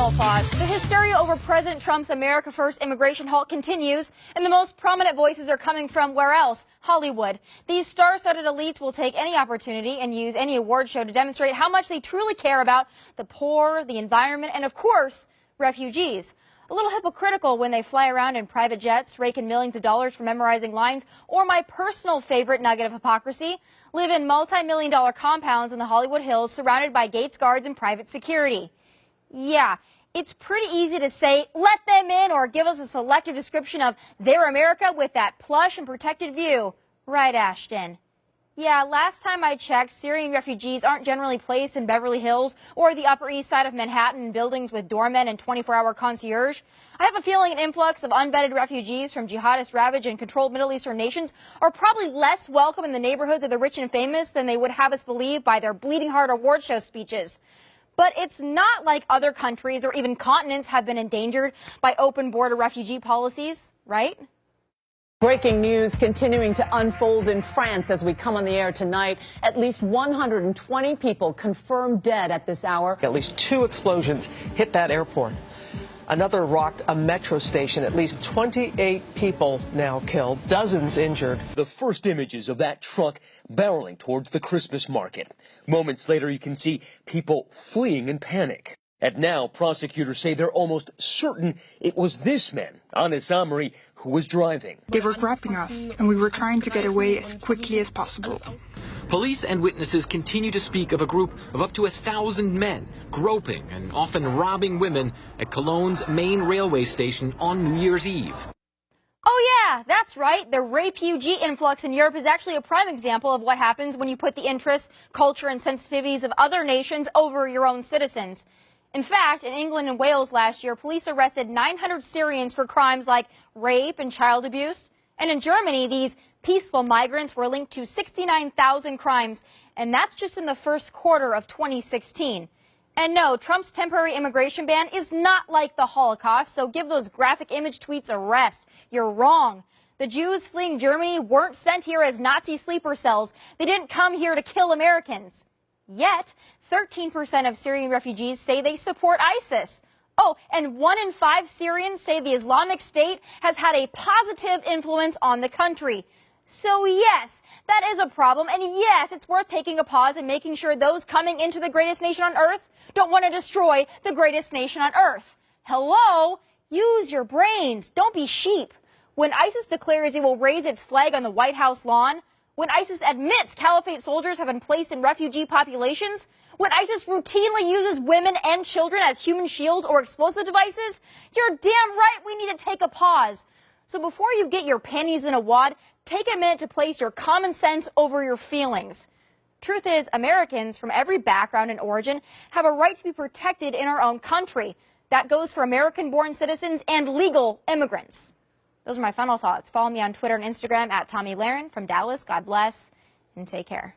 final thoughts. The hysteria over President Trump's America First immigration halt continues, and the most prominent voices are coming from where else? Hollywood. These star-studded elites will take any opportunity and use any award show to demonstrate how much they truly care about the poor, the environment, and of course, refugees. A little hypocritical when they fly around in private jets, rake in millions of dollars for memorizing lines, or my personal favorite nugget of hypocrisy, live in multi-million-dollar compounds in the Hollywood Hills surrounded by Gates guards and private security. Yeah, it's pretty easy to say, let them in, or give us a selective description of their America with that plush and protected view. Right, Ashton? Yeah, last time I checked, Syrian refugees aren't generally placed in Beverly Hills or the Upper East Side of Manhattan in buildings with doormen and 24-hour concierge. I have a feeling an influx of unvetted refugees from jihadist-ravaged and controlled Middle Eastern nations are probably less welcome in the neighborhoods of the rich and famous than they would have us believe by their bleeding heart award show speeches. But it's not like other countries or even continents have been endangered by open border refugee policies, right? Breaking news continuing to unfold in France as we come on the air tonight. At least 120 people confirmed dead at this hour. At least 2 explosions hit that airport. Another rocked a metro station. At least 28 people now killed, dozens injured. The first images of that truck barreling towards the Christmas market. Moments later, you can see people fleeing in panic. And now, prosecutors say they're almost certain it was this man, Anis Amri, who was driving. They were grabbing us, and we were trying to get away as quickly as possible. Police and witnesses continue to speak of a group of up to 1,000 men groping and often robbing women at Cologne's main railway station on New Year's Eve. Oh yeah, that's right. The refugee influx in Europe is actually a prime example of what happens when you put the interests, culture, and sensitivities of other nations over your own citizens. In fact, in England and Wales last year, police arrested 900 Syrians for crimes like rape and child abuse. And in Germany, these peaceful migrants were linked to 69,000 crimes, and that's just in the first quarter of 2016. And no, Trump's temporary immigration ban is not like the Holocaust, so give those graphic image tweets a rest. You're wrong. The Jews fleeing Germany weren't sent here as Nazi sleeper cells. They didn't come here to kill Americans. Yet, 13% of Syrian refugees say they support ISIS. Oh, and 1 in 5 Syrians say the Islamic State has had a positive influence on the country. So yes, that is a problem, and yes, it's worth taking a pause and making sure those coming into the greatest nation on earth don't want to destroy the greatest nation on earth. Hello? Use your brains. Don't be sheep. When ISIS declares it will raise its flag on the White House lawn, when ISIS admits caliphate soldiers have been placed in refugee populations, when ISIS routinely uses women and children as human shields or explosive devices, you're damn right we need to take a pause. So before you get your panties in a wad, take a minute to place your common sense over your feelings. Truth is, Americans from every background and origin have a right to be protected in our own country. That goes for American-born citizens and legal immigrants. Those are my final thoughts. Follow me on Twitter and Instagram at Tomi Lahren from Dallas. God bless and take care.